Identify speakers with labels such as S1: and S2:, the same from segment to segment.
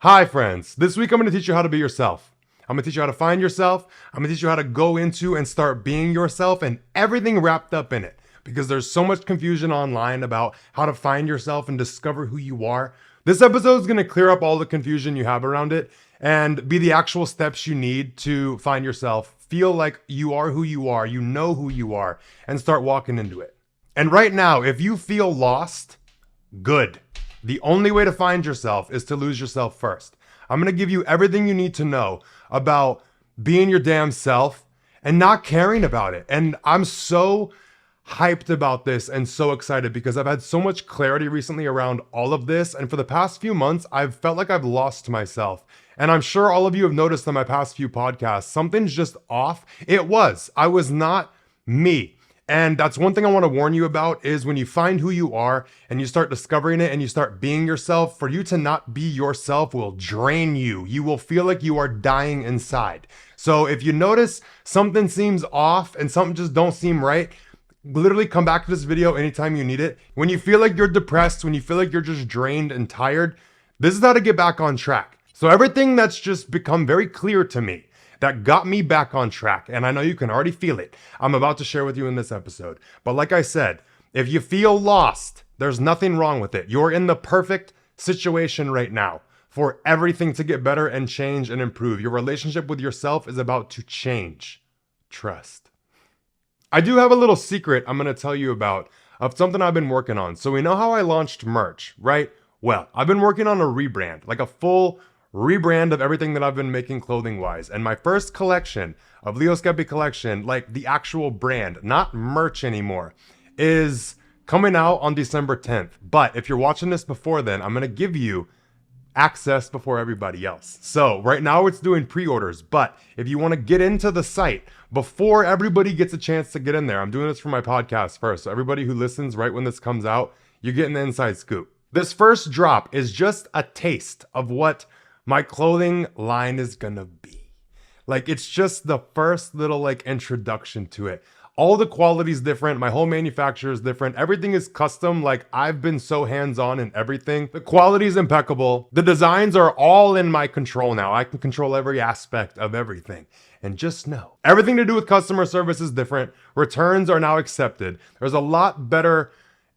S1: Hi friends, this week I'm going to teach you how to be yourself. I'm going to teach you how to find yourself. I'm going to teach you how to go into and start being yourself and everything wrapped up in it. Because there's so much confusion online about how to find yourself and discover who you are. This episode is going to clear up all the confusion you have around it and be the actual steps you need to find yourself, feel like you are who you are, you know who you are, and start walking into it. And right now, if you feel lost, good. The only way to find yourself is to lose yourself first. I'm going to give you everything you need to know about being your damn self and not caring about it. And I'm so hyped about this and so excited because I've had so much clarity recently around all of this. And for the past few months, I've felt like I've lost myself. And I'm sure all of you have noticed on my past few podcasts, something's just off. I was not me. And that's one thing I want to warn you about is when you find who you are and you start discovering it and you start being yourself, for you to not be yourself will drain you. You will feel like you are dying inside. So if you notice something seems off and something just don't seem right, literally come back to this video anytime you need it. When you feel like you're depressed, when you feel like you're just drained and tired, this is how to get back on track. So everything that's just become very clear to me that got me back on track, and I know you can already feel it, I'm about to share with you in this episode. But like I said, if you feel lost, there's nothing wrong with it. You're in the perfect situation right now for everything to get better and change and improve. Your relationship with yourself is about to change. Trust. I do have a little secret I'm going to tell you about of something I've been working on. So we know how I launched merch, right? Well, I've been working on a rebrand, like a full rebrand of everything that I've been making clothing wise. And my first collection of LeoSkepi collection, like the actual brand, not merch anymore, is coming out on December 10th. But if you're watching this before then, I'm going to give you access before everybody else. So right now it's doing pre-orders, but if you want to get into the site before everybody gets a chance to get in there, I'm doing this for my podcast first. So everybody who listens right when this comes out, you're getting the inside scoop. This first drop is just a taste of what my clothing line is gonna be. Like, it's just the first little like introduction to it. All the quality is different. My whole manufacturer is different. Everything is custom. Like, I've been so hands-on in everything. The quality is impeccable. The designs are all in my control now. I can control every aspect of everything. And just know, everything to do with customer service is different. Returns are now accepted. There's a lot better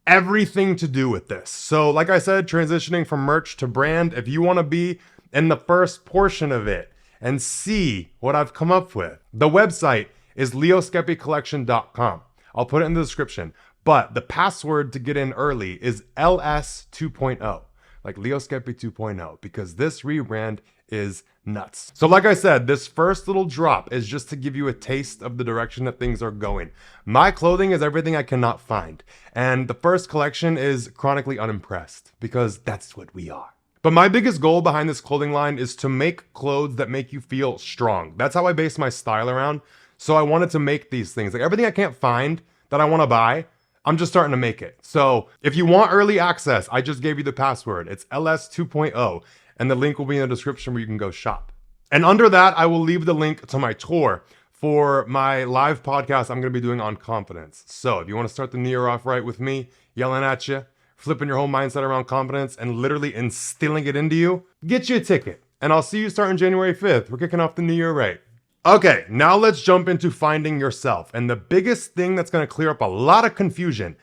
S1: everything to do with this. So like I said, transitioning from merch to brand, if you want to be in the first portion of it and see what I've come up with, the website is LeoSkepiCollection.com. I'll put it in the description. But the password to get in early is LS 2.0, like LeoSkepi 2.0, because this rebrand is nuts. So like I said, this first little drop is just to give you a taste of the direction that things are going. My clothing is everything I cannot find. And the first collection is chronically unimpressed, because that's what we are. But my biggest goal behind this clothing line is to make clothes that make you feel strong. That's how I base my style around. So I wanted to make these things. Like, everything I can't find that I want to buy, I'm just starting to make it. So if you want early access, I just gave you the password. It's LS 2.0, and the link will be in the description where you can go shop. And under that, I will leave the link to my tour for my live podcast I'm going to be doing on confidence. So if you want to start the new year off right with me, yelling at you, flipping your whole mindset around confidence and literally instilling it into you, get you a ticket. And I'll see you starting January 5th. We're kicking off the new year right. Okay, now let's jump into finding yourself. And the biggest thing that's going to clear up a lot of confusion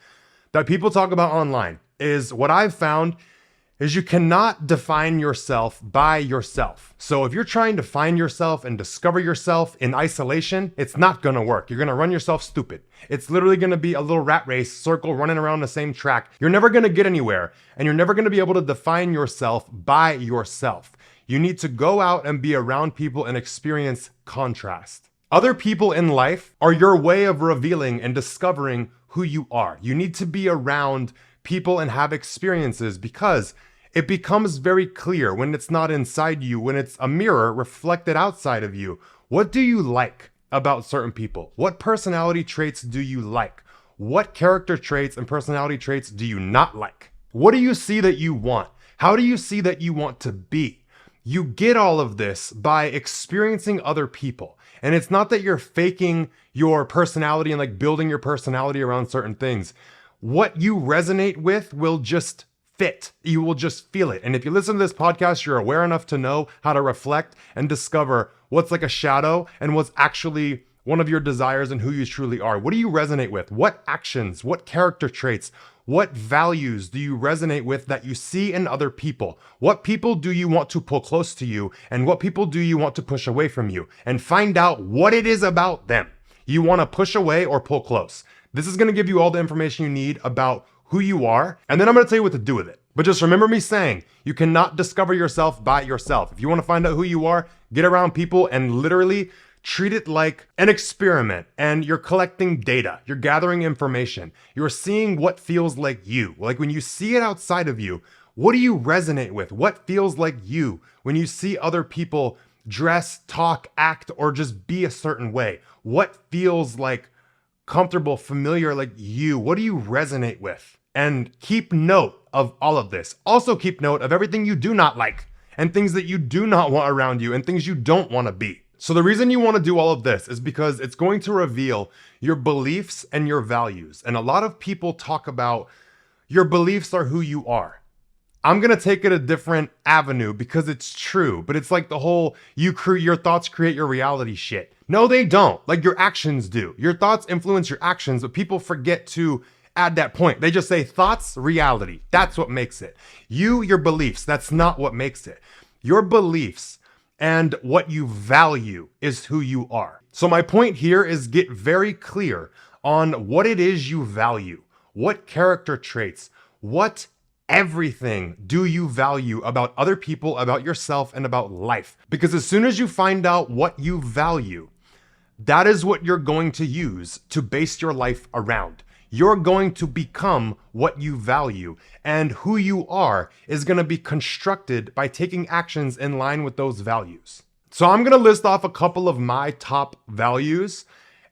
S1: that people talk about online is what I've found is you cannot define yourself by yourself. So if you're trying to find yourself and discover yourself in isolation, it's not gonna work. You're gonna run yourself stupid. It's literally gonna be a little rat race, circle, running around the same track. You're never gonna get anywhere, and you're never gonna be able to define yourself by yourself. You need to go out and be around people and experience contrast. Other people in life are your way of revealing and discovering who you are. You need to be around people and have experiences, because it becomes very clear when it's not inside you, when it's a mirror reflected outside of you. What do you like about certain people? What personality traits do you like? What character traits and personality traits do you not like? What do you see that you want? How do you see that you want to be? You get all of this by experiencing other people. And it's not that you're faking your personality and like building your personality around certain things. What you resonate with will just fit. You will just feel it. And if you listen to this podcast, you're aware enough to know how to reflect and discover what's like a shadow and what's actually one of your desires and who you truly are. What do you resonate with? What actions, what character traits, what values do you resonate with that you see in other people? What people do you want to pull close to you? And what people do you want to push away from you? And find out what it is about them you want to push away or pull close. This is going to give you all the information you need about who you are, and then I'm going to tell you what to do with it. But just remember me saying, you cannot discover yourself by yourself. If you want to find out who you are, get around people and literally treat it like an experiment, and you're collecting data, you're gathering information, you're seeing what feels like you. Like when you see it outside of you, what do you resonate with? What feels like you when you see other people dress, talk, act, or just be a certain way? What feels like comfortable, familiar, like you? What do you resonate with? And keep note of all of this. Also keep note of everything you do not like and things that you do not want around you and things you don't want to be. So the reason you want to do all of this is because it's going to reveal your beliefs and your values. And a lot of people talk about your beliefs are who you are. I'm going to take it a different avenue because it's true, but it's like the whole your thoughts create your reality shit. No, they don't. Like your actions do. Your thoughts influence your actions, but people forget to add that point. They just say thoughts, reality. That's what makes it. Your beliefs, that's not what makes it. Your beliefs and what you value is who you are. So my point here is get very clear on what it is you value, what character traits, what everything do you value about other people, about yourself, and about life. Because as soon as you find out what you value, that is what you're going to use to base your life around. You're going to become what you value, and who you are is going to be constructed by taking actions in line with those values. So I'm going to list off a couple of my top values,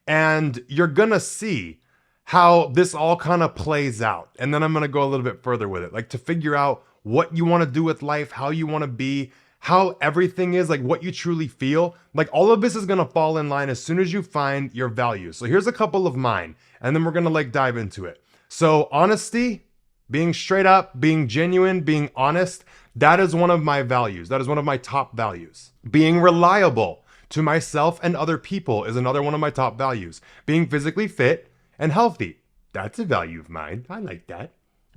S1: and you're going to see how this all kind of plays out. And then I'm going to go a little bit further with it, like to figure out what you want to do with life, how you want to be, how everything is, like what you truly feel. Like all of this is going to fall in line as soon as you find your values. So here's a couple of mine, and then we're going to like dive into it. So honesty, being straight up, being genuine, being honest, that is one of my values. That is one of my top values. Being reliable to myself and other people is another one of my top values. Being physically fit and healthy, that's a value of mine. I like that.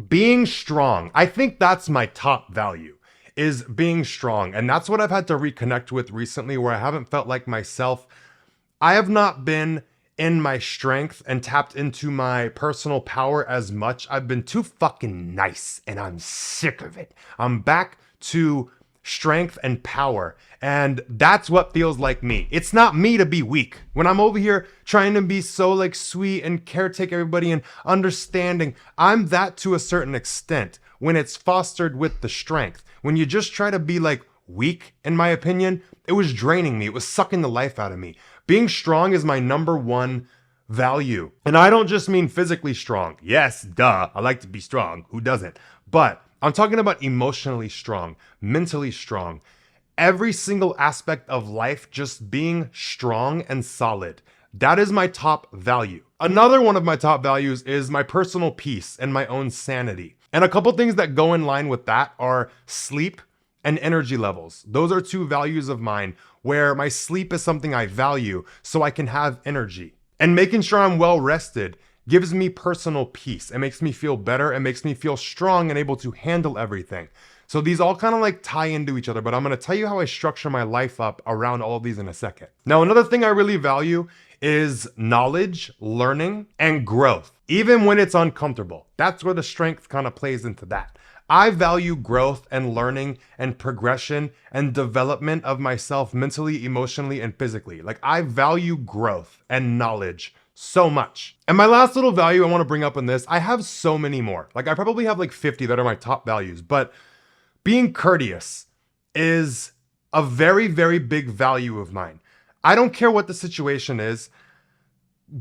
S1: Being strong, I think that's my top value, is being strong. And that's what I've had to reconnect with recently, where I haven't felt like myself. I have not been in my strength and tapped into my personal power as much. I've been too fucking nice and I'm sick of it. I'm back to strength and power. And that's what feels like me. It's not me to be weak. When I'm over here trying to be so like sweet and caretake everybody and understanding, I'm that to a certain extent when it's fostered with the strength. When you just try to be like weak, in my opinion, it was draining me. It was sucking the life out of me. Being strong is my number one value. And I don't just mean physically strong. Yes, duh, I like to be strong. Who doesn't? But I'm talking about emotionally strong, mentally strong. Every single aspect of life just being strong and solid. That is my top value. Another one of my top values is my personal peace and my own sanity. And a couple things that go in line with that are sleep and energy levels. Those are two values of mine, where my sleep is something I value so I can have energy. And making sure I'm well rested gives me personal peace. It makes me feel better. It makes me feel strong and able to handle everything. So these all kind of like tie into each other, but I'm going to tell you how I structure my life up around all of these in a second. Now, another thing I really value is knowledge, learning, and growth, even when it's uncomfortable. That's where the strength kind of plays into that. I value growth and learning and progression and development of myself mentally, emotionally, and physically. Like I value growth and knowledge so much. And my last little value I want to bring up in this, I have so many more. Like I probably have like 50 that are my top values, but being courteous is a very, very big value of mine. I don't care what the situation is.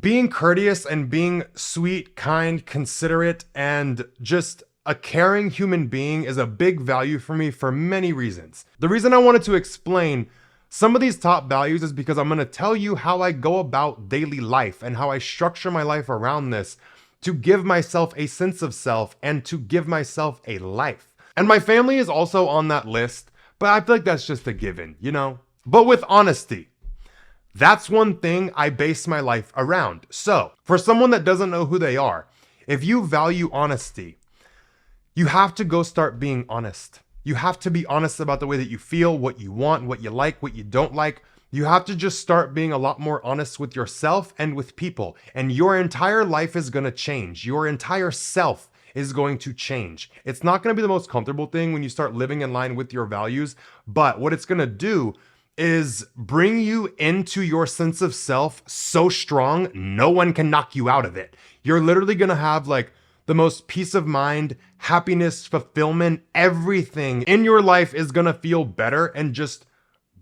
S1: Being courteous and being sweet, kind, considerate, and just a caring human being is a big value for me for many reasons. The reason I wanted to explain some of these top values is because I'm going to tell you how I go about daily life and how I structure my life around this to give myself a sense of self, and to give myself a life. And my family is also on that list, but I feel like that's just a given, you know? But with honesty, that's one thing I base my life around. So, for someone that doesn't know who they are, if you value honesty, you have to go start being honest. You have to be honest about the way that you feel, what you want, what you like, what you don't like. You have to just start being a lot more honest with yourself and with people. And your entire life is going to change. Your entire self is going to change. It's not going to be the most comfortable thing when you start living in line with your values, but what it's going to do is bring you into your sense of self so strong, no one can knock you out of it. You're literally going to have like the most peace of mind, happiness, fulfillment, everything in your life is going to feel better and just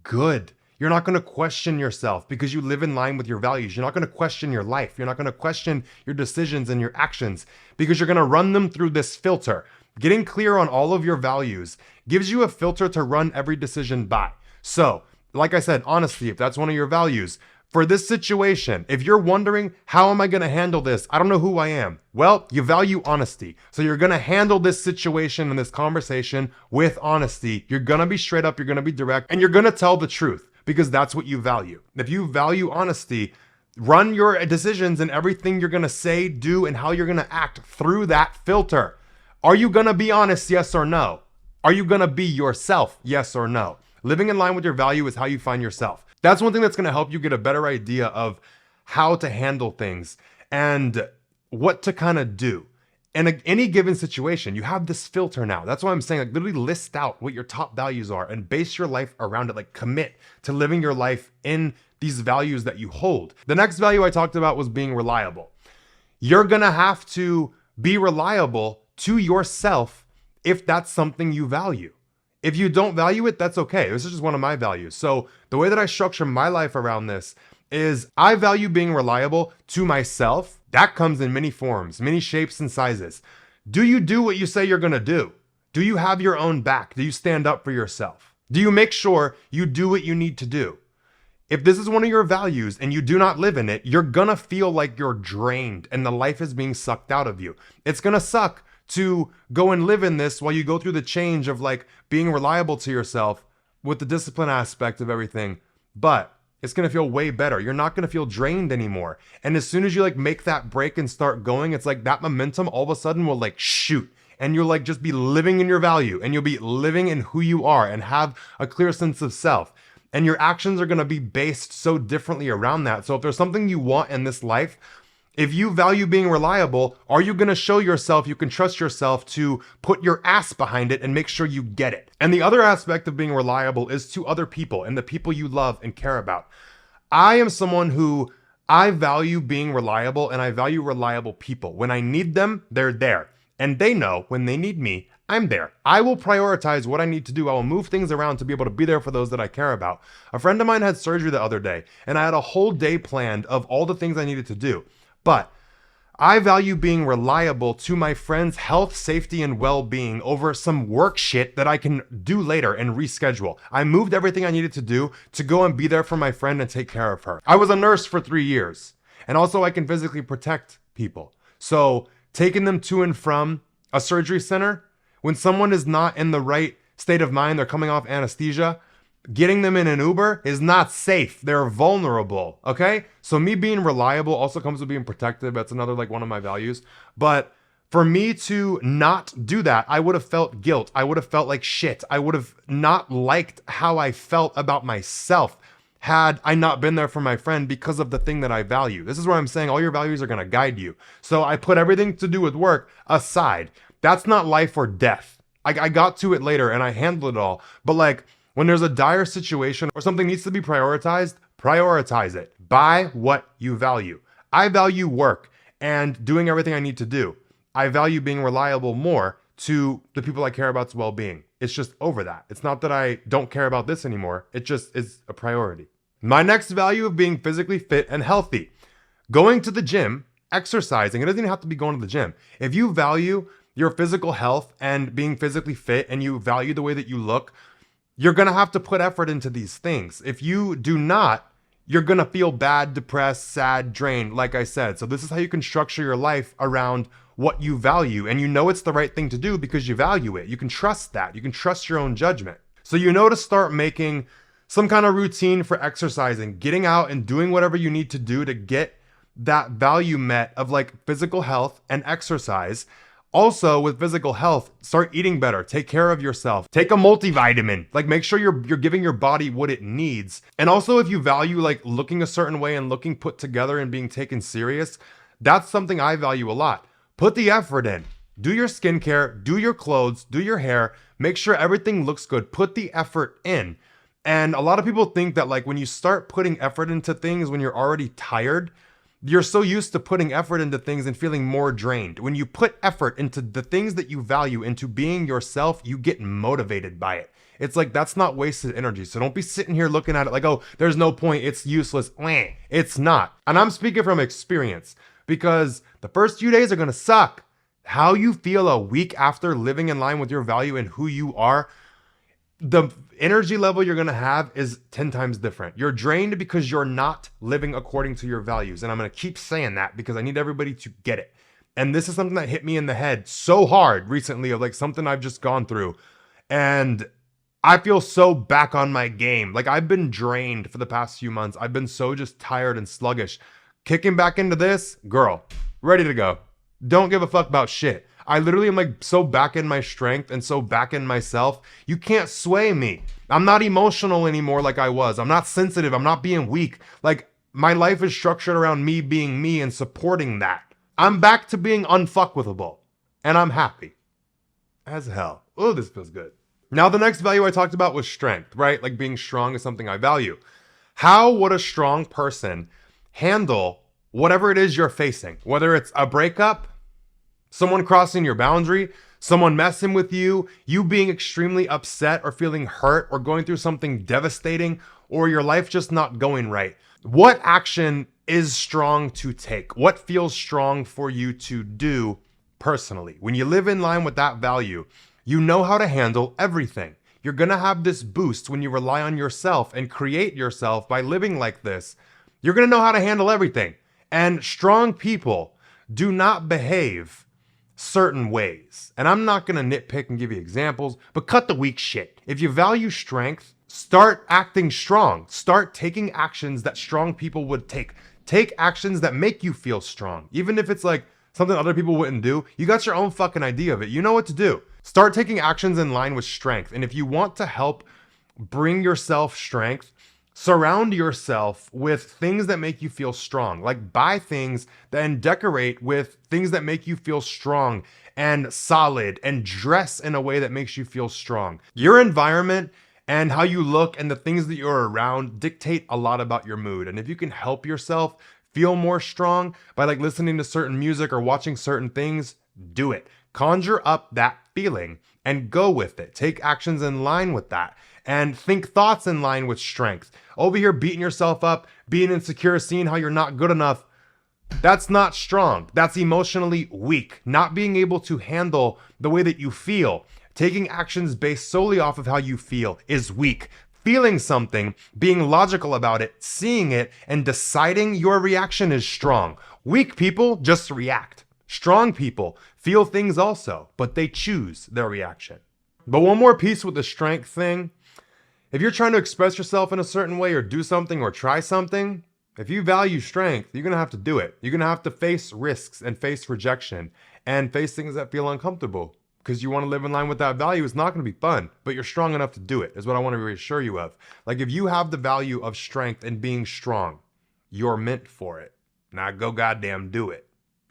S1: good. You're not going to question yourself because you live in line with your values. You're not going to question your life. You're not going to question your decisions and your actions because you're going to run them through this filter. Getting clear on all of your values gives you a filter to run every decision by. So, like I said, honesty, if that's one of your values, for this situation, if you're wondering, how am I going to handle this? I don't know who I am. Well, you value honesty. So you're going to handle this situation and this conversation with honesty. You're going to be straight up, you're going to be direct, and you're going to tell the truth because that's what you value. If you value honesty, run your decisions and everything you're going to say, do, and how you're going to act through that filter. Are you going to be honest? Yes or no? Are you going to be yourself? Yes or no? Living in line with your value is how you find yourself. That's one thing that's going to help you get a better idea of how to handle things and what to kind of do. In any given situation, you have this filter now. That's why I'm saying, like, literally list out what your top values are and base your life around it. Like, commit to living your life in these values that you hold. The next value I talked about was being reliable. You're going to have to be reliable to yourself if that's something you value. If you don't value it, that's okay. This is just one of my values. So the way that I structure my life around this is I value being reliable to myself. That comes in many forms, many shapes and sizes. Do you do what you say you're going to do? Do you have your own back? Do you stand up for yourself? Do you make sure you do what you need to do? If this is one of your values and you do not live in it, you're going to feel like you're drained and the life is being sucked out of you. It's going to suck to go and live in this while you go through the change of like being reliable to yourself with the discipline aspect of everything. But it's going to feel way better. You're not going to feel drained anymore. And as soon as you like make that break and start going, it's like that momentum all of a sudden will like shoot. And you'll like just be living in your value and you'll be living in who you are and have a clear sense of self. And your actions are going to be based so differently around that. So if there's something you want in this life, if you value being reliable, are you going to show yourself you can trust yourself to put your ass behind it and make sure you get it? And the other aspect of being reliable is to other people and the people you love and care about. I am someone who I value being reliable and I value reliable people. When I need them, they're there. And they know when they need me, I'm there. I will prioritize what I need to do. I will move things around to be able to be there for those that I care about. A friend of mine had surgery the other day and I had a whole day planned of all the things I needed to do. But I value being reliable to my friend's health, safety, and well-being over some work shit that I can do later and reschedule. I moved everything I needed to do to go and be there for my friend and take care of her. I was a nurse for 3 years, and also I can physically protect people. So taking them to and from a surgery center, when someone is not in the right state of mind, they're coming off anesthesia, getting them in an Uber is not safe. They're vulnerable, okay? So me being reliable also comes with being protective. That's another like one of my values. But for me to not do that, I would have felt guilt. I would have felt like shit. I would have not liked how I felt about myself had I not been there for my friend because of the thing that I value. This is where I'm saying all your values are going to guide you. So I put everything to do with work aside. That's not life or death. I got to it later and I handled it all. But like, when there's a dire situation or something needs to be prioritized, prioritize it by what you value. I value work and doing everything I need to do. I value being reliable more to the people I care about's well-being. It's just over that. It's not that I don't care about this anymore. It just is a priority. My next value of being physically fit and healthy. Going to the gym, exercising, it doesn't even have to be going to the gym. If you value your physical health and being physically fit and you value the way that you look, you're going to have to put effort into these things. If you do not, you're gonna feel bad, depressed, sad, drained, like I said. So this is how you can structure your life around what you value. And you know it's the right thing to do because you value it. You can trust that. You can trust your own judgment. So you know to start making some kind of routine for exercising, getting out and doing whatever you need to do to get that value met of like physical health and exercise. Also, with physical health, start eating better, take care of yourself, take a multivitamin, like make sure you're giving your body what it needs. And also, if you value like looking a certain way and looking put together and being taken serious, that's something I value a lot. Put the effort in, do your skincare, do your clothes, do your hair, make sure everything looks good, put the effort in. And a lot of people think that like when you start putting effort into things when you're already tired, you're so used to putting effort into things and feeling more drained. When you put effort into the things that you value, into being yourself, you get motivated by it. It's like, that's not wasted energy. So don't be sitting here looking at it like, oh, there's no point, it's useless. It's not. And I'm speaking from experience because the first few days are gonna suck. How you feel a week after living in line with your value and who you are, the energy level you're gonna have is 10 times different. You're drained because you're not living according to your values. And I'm gonna keep saying that because I need everybody to get it. And this is something that hit me in the head so hard recently of like something I've just gone through. And I feel so back on my game. Like I've been drained for the past few months. I've been so just tired and sluggish. Kicking back into this, girl, ready to go. Don't give a fuck about shit. I literally am like so back in my strength and so back in myself. You can't sway me. I'm not emotional anymore like I was. I'm not sensitive. I'm not being weak. Like my life is structured around me being me and supporting that. I'm back to being unfuckwithable. And I'm happy as hell. Oh, this feels good. Now the next value I talked about was strength, right? Like being strong is something I value. How would a strong person handle whatever it is you're facing? Whether it's a breakup, someone crossing your boundary, someone messing with you, you being extremely upset or feeling hurt or going through something devastating, or your life just not going right. What action is strong to take? What feels strong for you to do personally? When you live in line with that value, you know how to handle everything. You're gonna have this boost when you rely on yourself and create yourself by living like this. You're gonna know how to handle everything. And strong people do not behave certain ways. And I'm not going to nitpick and give you examples, but cut the weak shit. If you value strength, start acting strong. Start taking actions that strong people would take. Take actions that make you feel strong. Even if it's like something other people wouldn't do, you got your own fucking idea of it. You know what to do. Start taking actions in line with strength. And if you want to help bring yourself strength, surround yourself with things that make you feel strong. Like buy things and decorate with things that make you feel strong and solid, and dress in a way that makes you feel strong. Your environment and how you look and the things that you're around dictate a lot about your mood. And if you can help yourself feel more strong by like listening to certain music or watching certain things, do it. Conjure up that feeling and go with it. Take actions in line with that. And think thoughts in line with strength. Over here beating yourself up, being insecure, seeing how you're not good enough. That's not strong. That's emotionally weak. Not being able to handle the way that you feel. Taking actions based solely off of how you feel is weak. Feeling something, being logical about it, seeing it, and deciding your reaction is strong. Weak people just react. Strong people feel things also, but they choose their reaction. But one more piece with the strength thing. If you're trying to express yourself in a certain way or do something or try something, if you value strength, you're going to have to do it. You're going to have to face risks and face rejection and face things that feel uncomfortable because you want to live in line with that value. It's not going to be fun, but you're strong enough to do it is what I want to reassure you of. Like if you have the value of strength and being strong, you're meant for it. Now go goddamn do it.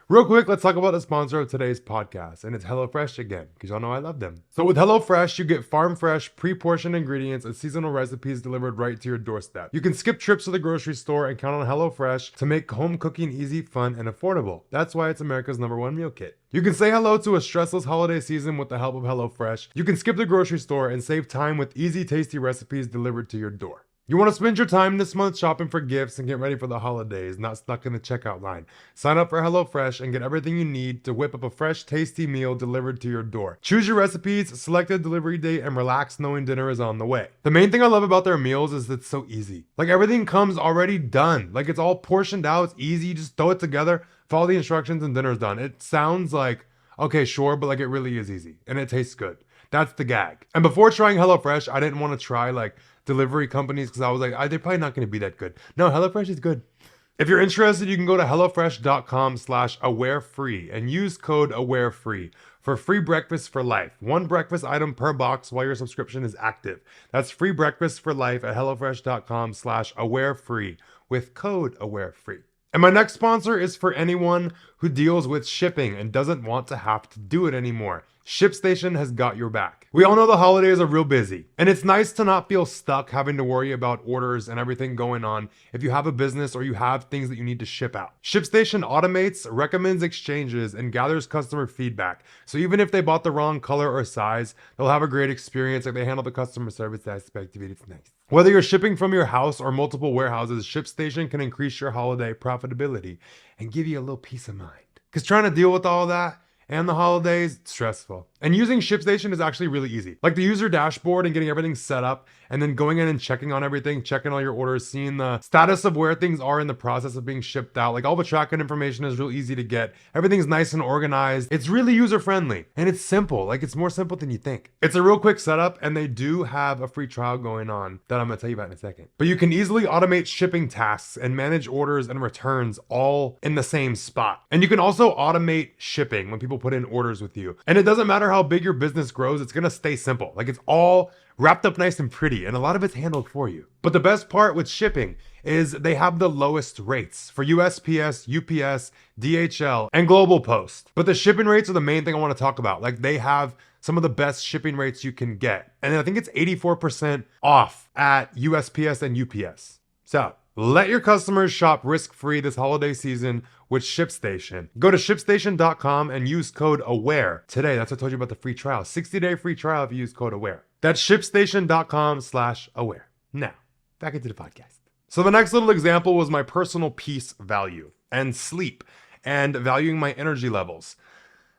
S1: Real quick, let's talk about the sponsor of today's podcast, and it's HelloFresh again, because y'all know I love them. So with HelloFresh, you get farm fresh, pre-portioned ingredients and seasonal recipes delivered right to your doorstep. You can skip trips to the grocery store and count on HelloFresh to make home cooking easy, fun, and affordable. That's why it's America's #1 meal kit. You can say hello to a stressless holiday season with the help of HelloFresh. You can skip the grocery store and save time with easy, tasty recipes delivered to your door. You want to spend your time this month shopping for gifts and get ready for the holidays, not stuck in the checkout line. Sign up for HelloFresh and get everything you need to whip up a fresh, tasty meal delivered to your door. Choose your recipes, select a delivery date, and relax knowing dinner is on the way. The main thing I love about their meals is it's so easy. Like everything comes already done. Like it's all portioned out, it's easy, you just throw it together, follow the instructions, and dinner's done. It sounds like, okay, sure, but like it really is easy and it tastes good. That's the gag. And before trying HelloFresh, I didn't want to try like delivery companies because I was like, they're probably not going to be that good. No, HelloFresh is good. If you're interested, you can go to hellofresh.com/awarefree and use code awarefree for free breakfast for life. One breakfast item per box while your subscription is active. That's free breakfast for life at hellofresh.com/awarefree with code awarefree. And my next sponsor is for anyone who deals with shipping and doesn't want to have to do it anymore. ShipStation has got your back. We all know the holidays are real busy, and it's nice to not feel stuck having to worry about orders and everything going on if you have a business or you have things that you need to ship out. ShipStation automates, recommends exchanges, and gathers customer feedback. So even if they bought the wrong color or size, they'll have a great experience. Like they handle the customer service aspect of it. It's nice. Whether you're shipping from your house or multiple warehouses, ShipStation can increase your holiday profitability and give you a little peace of mind. Because trying to deal with all that and the holidays, it's stressful. And using ShipStation is actually really easy. Like the user dashboard and getting everything set up and then going in and checking on everything, checking all your orders, seeing the status of where things are in the process of being shipped out. Like all the tracking information is real easy to get. Everything's nice and organized. It's really user friendly and it's simple. Like it's more simple than you think. It's a real quick setup and they do have a free trial going on that I'm gonna tell you about in a second. But you can easily automate shipping tasks and manage orders and returns all in the same spot. And you can also automate shipping when people put in orders with you. And it doesn't matter how big your business grows, it's gonna stay simple. Like it's all wrapped up nice and pretty, and a lot of it's handled for you. But the best part with shipping is they have the lowest rates for USPS, UPS, DHL, and Global Post. But the shipping rates are the main thing I want to talk about. Like they have some of the best shipping rates you can get. And I think it's 84% off at USPS and UPS. So let your customers shop risk-free this holiday season with ShipStation. Go to ShipStation.com and use code AWARE today. That's what I told you about the free trial. 60-day free trial if you use code AWARE. That's ShipStation.com/AWARE. Now, back into the podcast. So the next little example was my personal peace value and sleep and valuing my energy levels.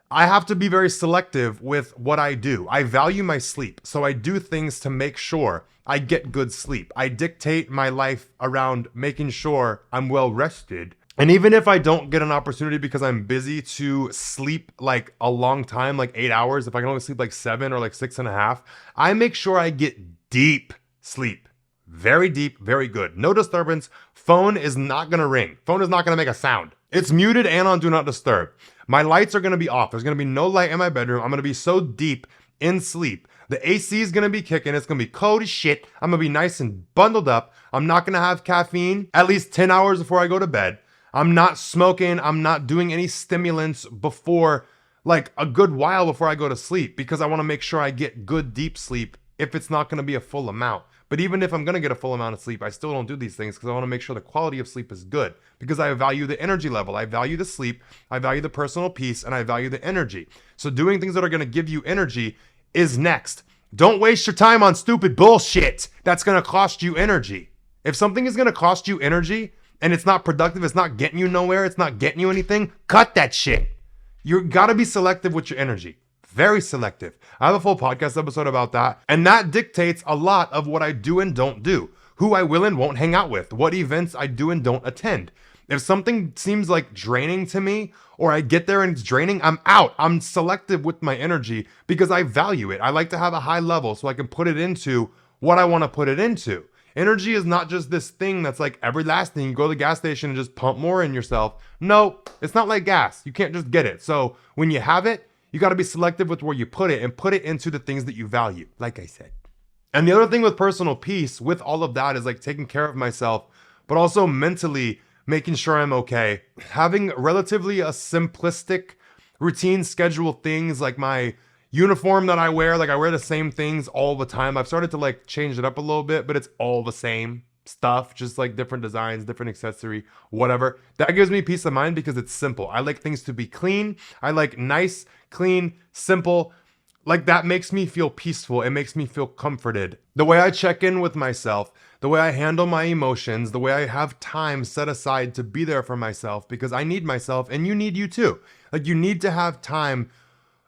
S1: I have to be very selective with what I do. I value my sleep, so I do things to make sure I get good sleep. I dictate my life around making sure I'm well rested. And even if I don't get an opportunity because I'm busy to sleep like a long time, like 8 hours, if I can only sleep like 7 or like 6.5, I make sure I get deep sleep. Very deep, very good. No disturbance. Phone is not gonna ring. Phone is not gonna make a sound. It's muted and on do not disturb. My lights are gonna be off. There's gonna be no light in my bedroom. I'm gonna be so deep in sleep. The AC is gonna be kicking. It's gonna be cold as shit. I'm gonna be nice and bundled up. I'm not gonna have caffeine at least 10 hours before I go to bed. I'm not smoking. I'm not doing any stimulants before, like a good while before I go to sleep, because I wanna make sure I get good deep sleep if it's not gonna be a full amount. But even if I'm gonna get a full amount of sleep, I still don't do these things because I wanna make sure the quality of sleep is good, because I value the energy level. I value the sleep, I value the personal peace, and I value the energy. So doing things that are gonna give you energy is next. Don't waste your time on stupid bullshit that's gonna cost you energy. If something is gonna cost you energy and it's not productive, it's not getting you nowhere, it's not getting you anything, cut that shit. You gotta be selective with your energy. Very selective. I have a full podcast episode about that. And that dictates a lot of what I do and don't do, who I will and won't hang out with, what events I do and don't attend. If something seems like draining to me, or I get there and it's draining, I'm out. I'm selective with my energy because I value it. I like to have a high level so I can put it into what I want to put it into. Energy is not just this thing that's like everlasting. You go to the gas station and just pump more in yourself. No, it's not like gas. You can't just get it. So when you have it, you got to be selective with where you put it and put it into the things that you value, like I said. And the other thing with personal peace, with all of that, is like taking care of myself, but also mentally making sure I'm okay. Having relatively a simplistic routine schedule things, like my uniform that I wear, like I wear the same things all the time. I've started to like change it up a little bit, but it's all the same stuff, just like different designs, different accessory, whatever. That gives me peace of mind because it's simple. I like things to be clean. I like nice, clean, simple, Like that makes me feel peaceful. It makes me feel comforted. The way I check in with myself, the way I handle my emotions, the way I have time set aside to be there for myself because I need myself and you need you too. Like you need to have time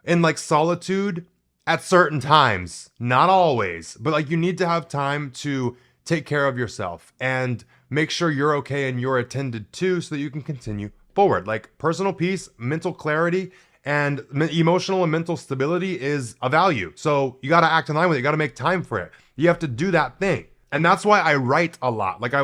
S1: in like solitude at certain times, not always, but like you need to have time to take care of yourself and make sure you're okay and you're attended to so that you can continue forward. Like personal peace, mental clarity, and emotional and mental stability is a value. So you got to act in line with it. You got to make time for it. You have to do that thing. And that's why I write a lot. Like I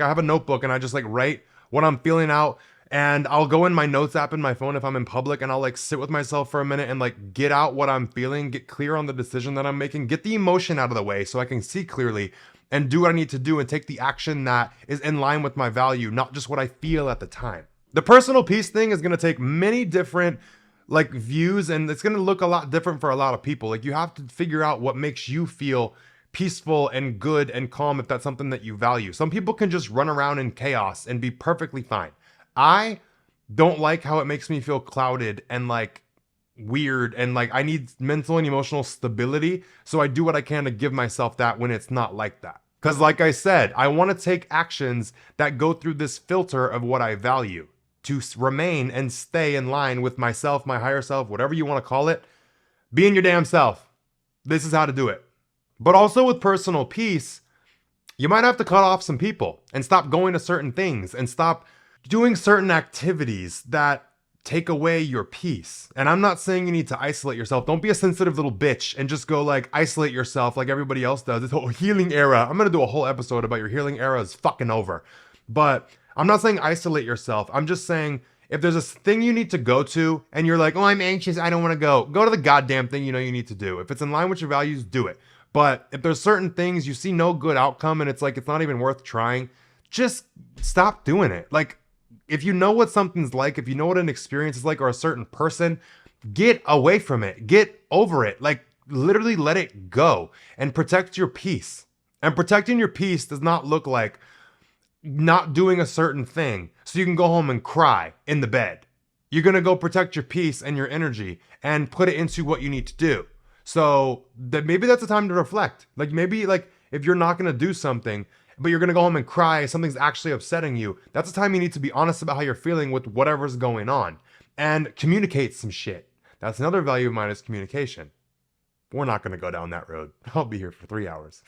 S1: have a notebook and I just like write what I'm feeling out. And I'll go in my notes app in my phone if I'm in public and I'll like sit with myself for a minute and like get out what I'm feeling, get clear on the decision that I'm making, get the emotion out of the way so I can see clearly and do what I need to do and take the action that is in line with my value, not just what I feel at the time. The personal peace thing is going to take many different like views and it's going to look a lot different for a lot of people. Like you have to figure out what makes you feel peaceful and good and calm if that's something that you value. Some people can just run around in chaos and be perfectly fine. I don't like how it makes me feel clouded and like weird and like I need mental and emotional stability. So I do what I can to give myself that when it's not like that. Because like I said, I want to take actions that go through this filter of what I value to remain and stay in line with myself, my higher self, whatever you want to call it. Being your damn self. This is how to do it. But also with personal peace, you might have to cut off some people and stop going to certain things and stop doing certain activities that take away your peace. And I'm not saying you need to isolate yourself. Don't be a sensitive little bitch and just go like isolate yourself like everybody else does. This whole healing era. I'm going to do a whole episode about your healing era is fucking over. But I'm not saying isolate yourself. I'm just saying if there's a thing you need to go to and you're like, oh, I'm anxious, I don't want to go to the goddamn thing you know you need to do. If it's in line with your values, do it. But if there's certain things you see no good outcome and it's like, it's not even worth trying, just stop doing it. Like, if you know what something's like, if you know what an experience is like or a certain person, get away from it. Get over it. Like, literally let it go and protect your peace. And protecting your peace does not look like not doing a certain thing so you can go home and cry in the bed. You're going to go protect your peace and your energy and put it into what you need to do. So that maybe that's a time to reflect. Like maybe like if you're not going to do something, but you're going to go home and cry, something's actually upsetting you, that's a time you need to be honest about how you're feeling with whatever's going on and communicate some shit. That's another value of mine is communication. We're not going to go down that road. I'll be here for 3 hours.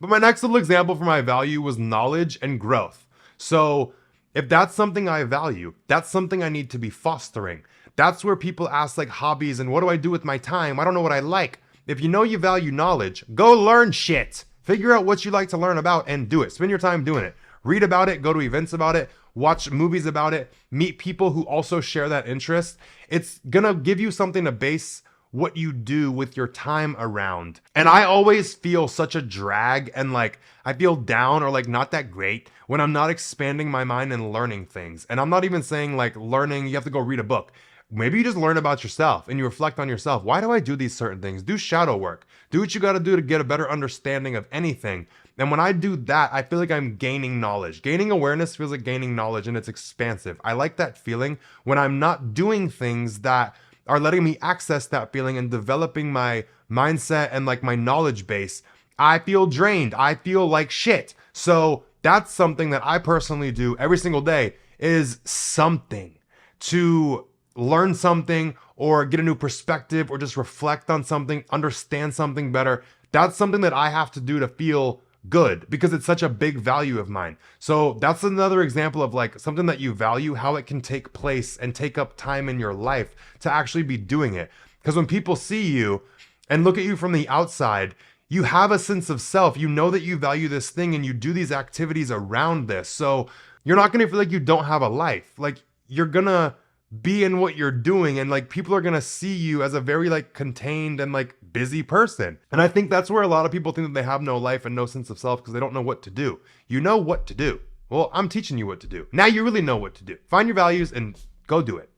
S1: But my next little example for my value was knowledge and growth. So if that's something I value, that's something I need to be fostering. That's where people ask like hobbies and what do I do with my time? I don't know what I like. If you know you value knowledge, go learn shit. Figure out what you like to learn about and do it. Spend your time doing it. Read about it, go to events about it, watch movies about it, meet people who also share that interest. It's gonna give you something to base what you do with your time around. And I always feel such a drag and like I feel down or like not that great when I'm not expanding my mind and learning things. And I'm not even saying like learning, you have to go read a book. Maybe you just learn about yourself and you reflect on yourself. Why do I do these certain things? Do shadow work. Do what you got to do to get a better understanding of anything. And when I do that, I feel like I'm gaining knowledge. Gaining awareness feels like gaining knowledge and it's expansive. I like that feeling when I'm not doing things that are letting me access that feeling and developing my mindset and like my knowledge base. I feel drained. I feel like shit. So that's something that I personally do every single day is something to learn something or get a new perspective or just reflect on something, understand something better. That's something that I have to do to feel good because it's such a big value of mine. So that's another example of like something that you value, how it can take place and take up time in your life to actually be doing it. Because when people see you and look at you from the outside, you have a sense of self. You know that you value this thing and you do these activities around this. So you're not going to feel like you don't have a life. Like you're going to be in what you're doing and like people are gonna see you as a very like contained and like busy person. And I think that's where a lot of people think that they have no life and no sense of self because they don't know what to do. You know what to do. Well, I'm teaching you what to do. Now you really know what to do. Find your values and go do it.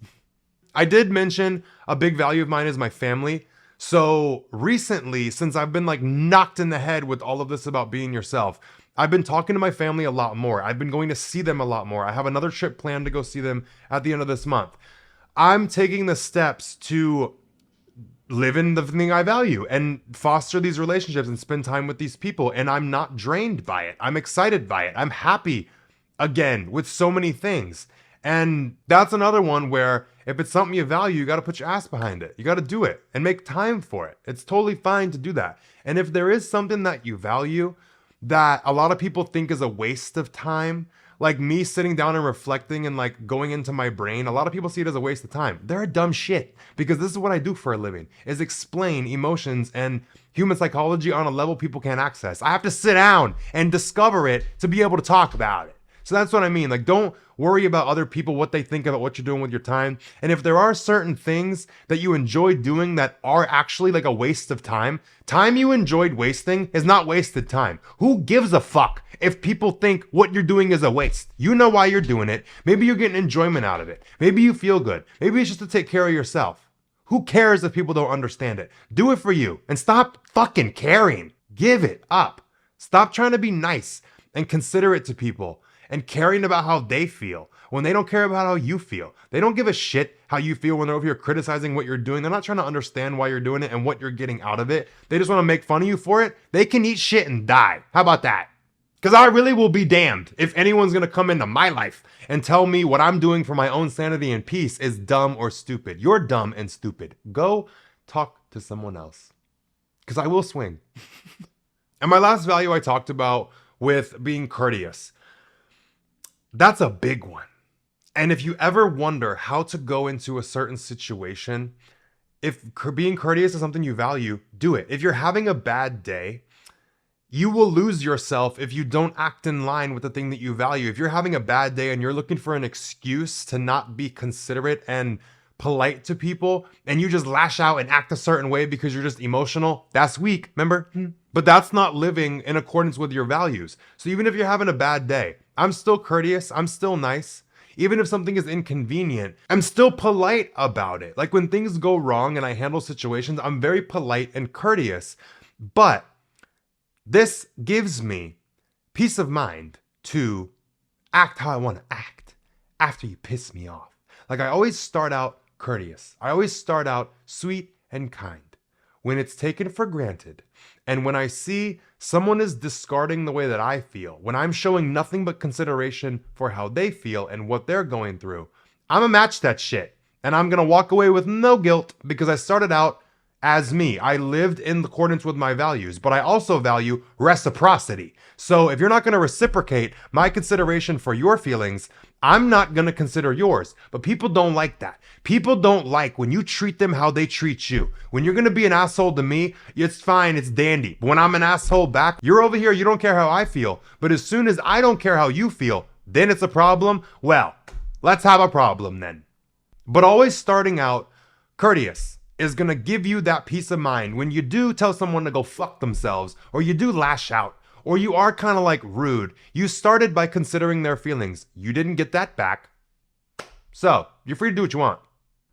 S1: I did mention a big value of mine is my family. So recently, since I've been like knocked in the head with all of this about being yourself, I've been talking to my family a lot more. I've been going to see them a lot more. I have another trip planned to go see them at the end of this month. I'm taking the steps to live in the thing I value and foster these relationships and spend time with these people. And I'm not drained by it. I'm excited by it. I'm happy again with so many things. And that's another one where if it's something you value, you got to put your ass behind it. You got to do it and make time for it. It's totally fine to do that. And if there is something that you value that a lot of people think is a waste of time, like me sitting down and reflecting and like going into my brain, a lot of people see it as a waste of time. They're a dumb shit, because this is what I do for a living, is explain emotions and human psychology on a level people can't access. I have to sit down and discover it to be able to talk about it. So that's what I mean. Like, don't worry about other people, what they think about what you're doing with your time. And if there are certain things that you enjoy doing that are actually like a waste of time, time you enjoyed wasting is not wasted time. Who gives a fuck if people think what you're doing is a waste? You know why you're doing it. Maybe you're getting enjoyment out of it. Maybe you feel good. Maybe it's just to take care of yourself. Who cares if people don't understand it? Do it for you and stop fucking caring. Give it up. Stop trying to be nice and considerate to people and caring about how they feel when they don't care about how you feel. They don't give a shit how you feel when they're over here criticizing what you're doing. They're not trying to understand why you're doing it and what you're getting out of it. They just want to make fun of you for it. They can eat shit and die. How about that? Because I really will be damned if anyone's going to come into my life and tell me what I'm doing for my own sanity and peace is dumb or stupid. You're dumb and stupid. Go talk to someone else. Because I will swing. And my last value I talked about with being courteous. That's a big one. And if you ever wonder how to go into a certain situation, if being courteous is something you value, do it. If you're having a bad day, you will lose yourself if you don't act in line with the thing that you value. If you're having a bad day and you're looking for an excuse to not be considerate and polite to people, and you just lash out and act a certain way because you're just emotional, that's weak, remember? But that's not living in accordance with your values. So even if you're having a bad day, I'm still courteous, I'm still nice. Even if something is inconvenient, I'm still polite about it. Like when things go wrong and I handle situations, I'm very polite and courteous. But this gives me peace of mind to act how I want to act after you piss me off. Like I always start out courteous. I always start out sweet and kind. When it's taken for granted, and when I see someone is discarding the way that I feel, when I'm showing nothing but consideration for how they feel and what they're going through, I'm gonna match that shit. And I'm gonna walk away with no guilt because I started out as me. I lived in accordance with my values, but I also value reciprocity. So if you're not gonna reciprocate my consideration for your feelings, I'm not gonna consider yours. But people don't like that. People don't like when you treat them how they treat you. When you're gonna be an asshole to me, it's fine, it's dandy. But when I'm an asshole back, you're over here, you don't care how I feel. But as soon as I don't care how you feel, then it's a problem. Well, let's have a problem then. But always starting out courteous is gonna give you that peace of mind when you do tell someone to go fuck themselves, or you do lash out, or you are kind of like rude. You started by considering their feelings. You didn't get that back. So you're free to do what you want.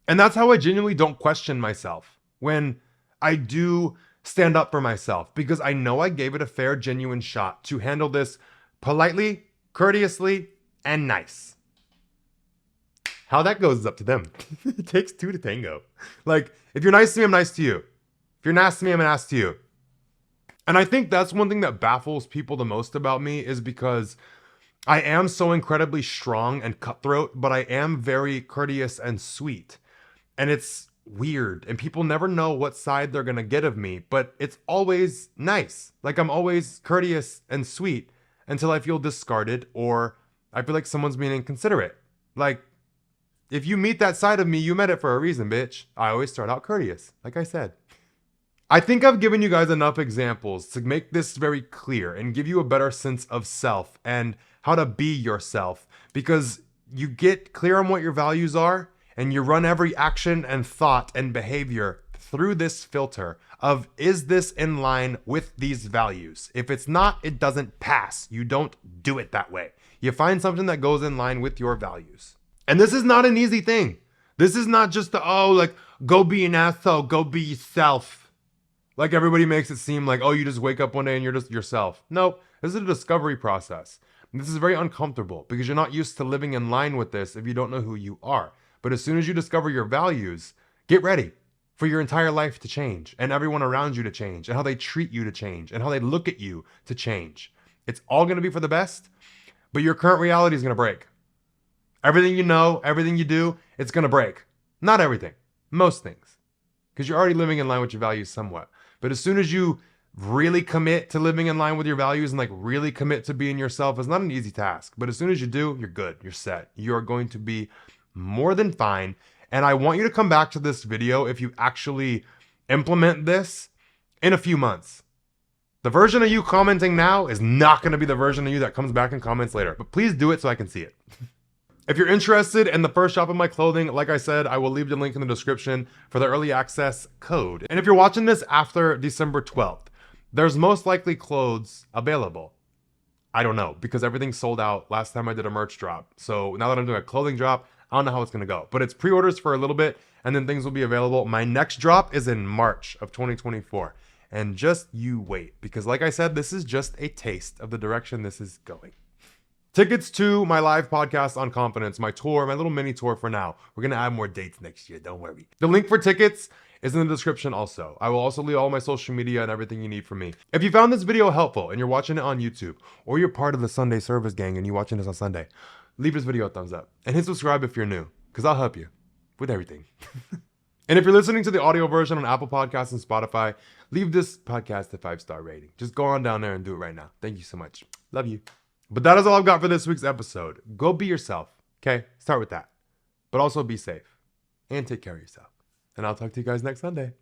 S1: And that's how I genuinely don't question myself when I do stand up for myself, because I know I gave it a fair, genuine shot to handle this politely, courteously, and nice. How that goes is up to them. It takes two to tango. Like, if you're nice to me, I'm nice to you. If you're nasty to me, I'm nasty to you. And I think that's one thing that baffles people the most about me, is because I am so incredibly strong and cutthroat, but I am very courteous and sweet. And it's weird. And people never know what side they're going to get of me, but it's always nice. Like, I'm always courteous and sweet until I feel discarded or I feel like someone's being inconsiderate. Like, if you meet that side of me, you met it for a reason, bitch. I always start out courteous, like I said. I think I've given you guys enough examples to make this very clear and give you a better sense of self and how to be yourself, because you get clear on what your values are and you run every action and thought and behavior through this filter of, is this in line with these values? If it's not, it doesn't pass. You don't do it that way. You find something that goes in line with your values. And this is not an easy thing. This is not just go be an asshole, go be yourself. Like everybody makes it seem like, oh, you just wake up one day and you're just yourself. No, this is a discovery process. And this is very uncomfortable because you're not used to living in line with this if you don't know who you are. But as soon as you discover your values, get ready. for your entire life to change and everyone around you to change and how they treat you to change and how they look at you to change. It's all going to be for the best, but your current reality is going to break. Everything you know, everything you do, it's going to break. Not everything, most things, because you're already living in line with your values somewhat. But as soon as you really commit to living in line with your values and like really commit to being yourself, it's not an easy task. But as soon as you do, you're good. You're set. You're going to be more than fine. And I want you to come back to this video if you actually implement this in a few months. The version of you commenting now is not going to be the version of you that comes back and comments later. But please do it so I can see it. If you're interested in the first shop of my clothing, like I said, I will leave the link in the description for the early access code. And if you're watching this after December 12th, there's most likely clothes available. I don't know, because everything's sold out last time I did a merch drop. So now that I'm doing a clothing drop, I don't know how it's gonna go. But it's pre-orders for a little bit, and then things will be available. My next drop is in March of 2024. And just you wait, because like I said, this is just a taste of the direction this is going. Tickets to my live podcast on confidence, my tour, my little mini tour for now. We're going to add more dates next year. Don't worry. The link for tickets is in the description also. I will also leave all my social media and everything you need from me. If you found this video helpful and you're watching it on YouTube, or you're part of the Sunday service gang and you're watching this on Sunday, leave this video a thumbs up and hit subscribe if you're new, because I'll help you with everything. And if you're listening to the audio version on Apple Podcasts and Spotify, leave this podcast a 5-star rating. Just go on down there and do it right now. Thank you so much. Love you. But that is all I've got for this week's episode. Go be yourself, okay? Start with that. But also be safe and take care of yourself. And I'll talk to you guys next Sunday.